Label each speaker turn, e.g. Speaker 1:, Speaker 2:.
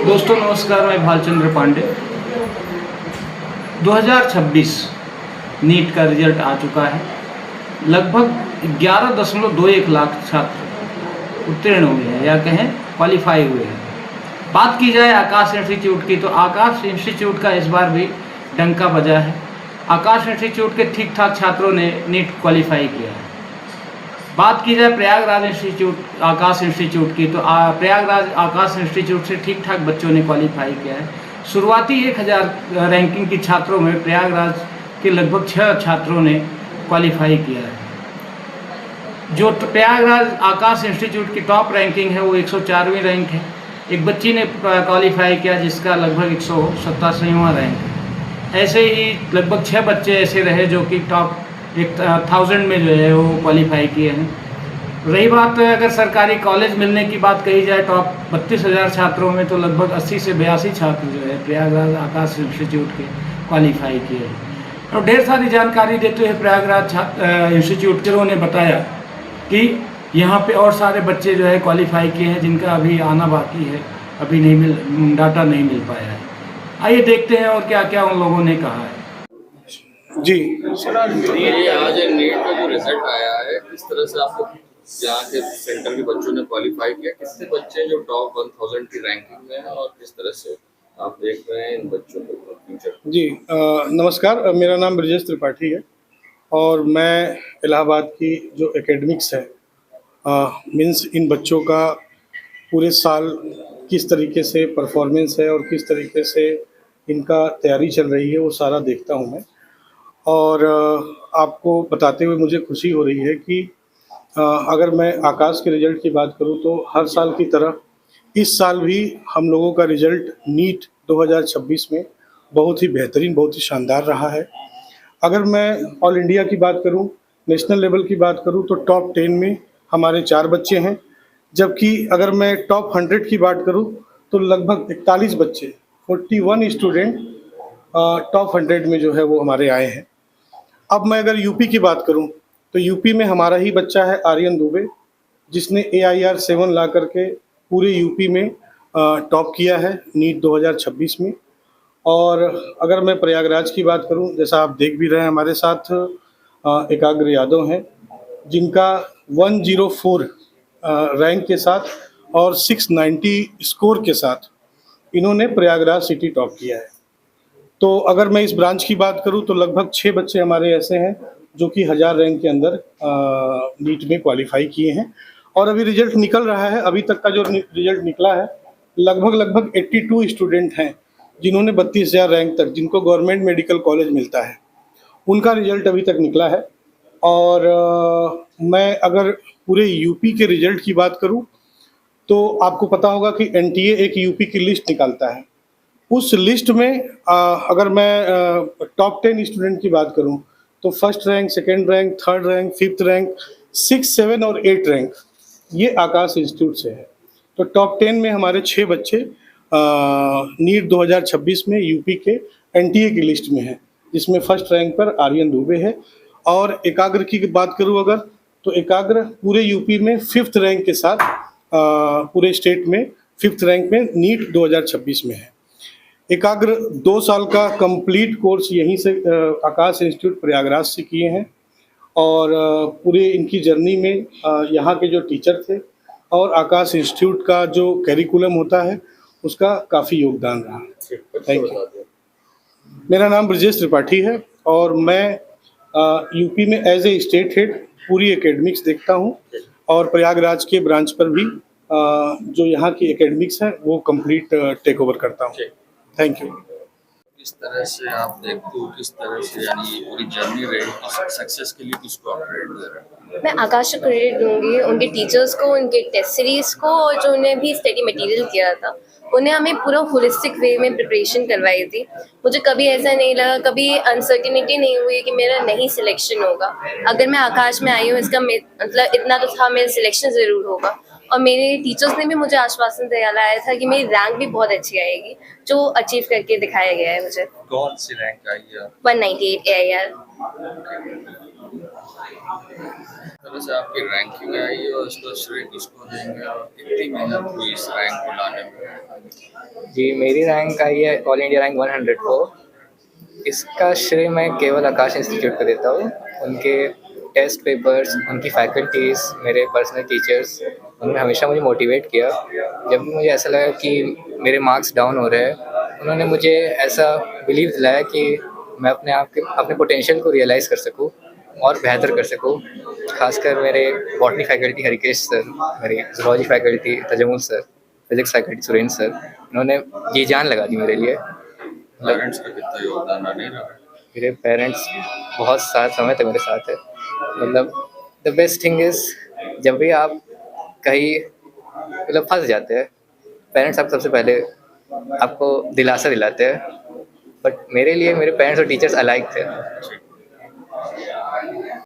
Speaker 1: दोस्तों नमस्कार, मैं भालचंद्र पांडे। 2026 नीट का रिजल्ट आ चुका है। लगभग 11.21 लाख छात्र उत्तीर्ण हुए हैं या कहें क्वालिफाई हुए हैं। बात की जाए आकाश इंस्टीट्यूट की, तो आकाश इंस्टीट्यूट का इस बार भी डंका बजा है। आकाश इंस्टीट्यूट के ठीक ठाक छात्रों ने नीट क्वालिफाई किया है। बात की जाए प्रयागराज इंस्टीट्यूट आकाश इंस्टीट्यूट की, तो प्रयागराज आकाश इंस्टीट्यूट से ठीक ठाक बच्चों ने क्वालिफाई किया है। शुरुआती 1000 रैंकिंग की छात्रों में प्रयागराज के लगभग 6 छात्रों ने क्वालिफाई किया है। जो प्रयागराज आकाश इंस्टीट्यूट की टॉप रैंकिंग है वो 104वीं रैंक है। एक बच्ची ने क्वालिफाई किया जिसका लगभग 187वां रैंक है। ऐसे ही लगभग 6 बच्चे ऐसे रहे जो कि टॉप 1000 में जो है वो क्वालिफाई किए हैं। रही बात अगर सरकारी कॉलेज मिलने की बात कही जाए, टॉप 32,000 छात्रों में तो लगभग 80 से 82 छात्र जो है प्रयागराज आकाश इंस्टीट्यूट के क्वालिफाई किए हैं। और ढेर सारी जानकारी देते हुए प्रयागराज इंस्टीट्यूट के ने बताया कि यहाँ पे और सारे बच्चे जो है क्वालिफाई किए हैं जिनका अभी आना बाकी है, अभी डाटा नहीं मिल पाया है। आइए देखते हैं और क्या क्या उन लोगों ने कहा है।
Speaker 2: जी
Speaker 3: सर, आज नीट का जो रिजल्ट आया है, किस तरह से आपको यहाँ के सेंटर के बच्चों ने क्वालिफाई किया? कितने बच्चे जो टॉप 1000 की रैंकिंग में हैं और किस तरह से आप देख रहे हैं इन बच्चों को फ्यूचर?
Speaker 2: जी नमस्कार, मेरा नाम ब्रजेश त्रिपाठी है और मैं इलाहाबाद की जो एकेडमिक्स है मीन्स इन बच्चों का पूरे साल किस तरीके से परफॉर्मेंस है और किस तरीके से इनका तैयारी चल रही है वो सारा देखता हूँ मैं। और आपको बताते हुए मुझे खुशी हो रही है कि अगर मैं आकाश के रिज़ल्ट की बात करूं तो हर साल की तरह इस साल भी हम लोगों का रिज़ल्ट नीट 2026 में बहुत ही बेहतरीन, बहुत ही शानदार रहा है। अगर मैं ऑल इंडिया की बात करूं, नेशनल लेवल की बात करूं तो टॉप 10 में हमारे 4 बच्चे हैं, जबकि अगर मैं टॉप 100 की बात करूं तो लगभग 41 बच्चे 41 स्टूडेंट टॉप 100 में जो है वो हमारे आए हैं। अब मैं अगर यूपी की बात करूं तो यूपी में हमारा ही बच्चा है आर्यन दुबे, जिसने AIR 7 ला करके पूरे यूपी में टॉप किया है नीट 2026 में। और अगर मैं प्रयागराज की बात करूं, जैसा आप देख भी रहे हैं हमारे साथ एकाग्र यादव हैं जिनका 104 रैंक के साथ और 690 स्कोर के साथ इन्होंने प्रयागराज सिटी टॉप किया है। तो अगर मैं इस ब्रांच की बात करूं तो लगभग 6 बच्चे हमारे ऐसे हैं जो कि 1000 रैंक के अंदर नीट में क्वालिफाई किए हैं। और अभी रिजल्ट निकल रहा है, अभी तक का जो रिजल्ट निकला है लगभग 82 स्टूडेंट हैं जिन्होंने 32,000 रैंक तक, जिनको गवर्नमेंट मेडिकल कॉलेज मिलता है, उनका रिजल्ट अभी तक निकला है। और मैं अगर पूरे यूपी के रिजल्ट की बात करूं तो आपको पता होगा कि NTA एक यूपी की लिस्ट निकालता है। उस लिस्ट में अगर मैं टॉप 10 स्टूडेंट की बात करूं तो first rank, second rank, third rank, fifth rank, 6, 7 और 8 रैंक ये आकाश इंस्टीट्यूट से है। तो टॉप 10 में हमारे 6 बच्चे नीट 2026 में यूपी के NTA की लिस्ट में हैं, जिसमें फर्स्ट रैंक पर आर्यन दुबे है। और एकाग्र की बात करूं अगर, तो एकाग्र पूरे यूपी में 5th रैंक के साथ पूरे स्टेट में 5th रैंक में नीट 2026 में है। एकाग्र 2 साल का कंप्लीट कोर्स यहीं से आकाश इंस्टीट्यूट प्रयागराज से किए हैं। और पूरे इनकी जर्नी में यहाँ के जो टीचर थे और आकाश इंस्टीट्यूट का जो कैरिकुलम होता है उसका काफ़ी योगदान रहा। Thank you. मेरा नाम ब्रजेश त्रिपाठी है और मैं यूपी में एज ए स्टेट हेड पूरी एकेडमिक्स देखता हूँ और प्रयागराज के ब्रांच पर भी जो यहाँ की एकेडमिक्स है वो कंप्लीट टेक ओवर करता हूँ। Thank you.
Speaker 3: किस तरह से आप देखते हो, किस तरह से यानी पूरी जर्नी रही, सक्सेस के लिए किसको आप क्रेडिट दे रहे हैं?
Speaker 4: मैं आकाश को क्रेडिट दूंगी, उनके टीचर्स को, उनके टेस्ट सीरीज को, और जो उन्हें भी स्टडी मटेरियल किया था, उन्हें हमें पूरा होलिस्टिक वे में प्रिपरेशन करवाई थी। मुझे कभी ऐसा नहीं लगा, कभी अनसर्टिनिटी नहीं हुई कि मेरा नहीं सिलेक्शन होगा। अगर मैं आकाश में आई हूँ इसका मतलब इतना तो था, मेरा सिलेक्शन ज़रूर होगा। और मेरे टीचर्स ने भी मुझे आश्वासन दिलाया था कि मेरी रैंक भी बहुत अच्छी आएगी, जो अचीव करके दिखाया गया है मुझे।
Speaker 3: कौन सी रैंक आई है?
Speaker 4: 198 AIR।
Speaker 3: तरह से आपकी रैंकिंग आई है और इसका श्रेय किसको देंगे और कितनी मेहनत हुई इस रैंक को लाने में?
Speaker 5: जी, मेरी रैंक आई है ऑल इंडिया रैंक 104। इसका श्रेय मैं केवल आकाश इंस्टीट्यूट को देता हूँ। उनके टेस्ट पेपर्स, उनकी फैकल्टीज़, मेरे पर्सनल टीचर्स, उन्होंने हमेशा मुझे मोटिवेट किया। जब भी मुझे ऐसा लगा कि मेरे मार्क्स डाउन हो रहे हैं, उन्होंने मुझे ऐसा बिलीव दिलाया कि मैं अपने पोटेंशियल को रियलाइज़ कर सकूँ और बेहतर कर सकूँ। खासकर मेरे बॉटनी फैकल्टी हरिकेश सर, मेरी zoology faculty Tajamul sir, physics faculty Surendra sir, इन्होंने जी जान लगा दी मेरे लिए।
Speaker 3: पेरेंट्स का कितना योगदान नहीं रहा?
Speaker 5: मेरे पेरेंट्स बहुत समय तक मेरे साथ है। मतलब द बेस्ट थिंग इज़, जब भी आप कहीं मतलब फंस जाते हैं, पेरेंट्स आप सबसे पहले आपको दिलासा दिलाते हैं। बट मेरे लिए मेरे पेरेंट्स और टीचर्स अलाइक थे।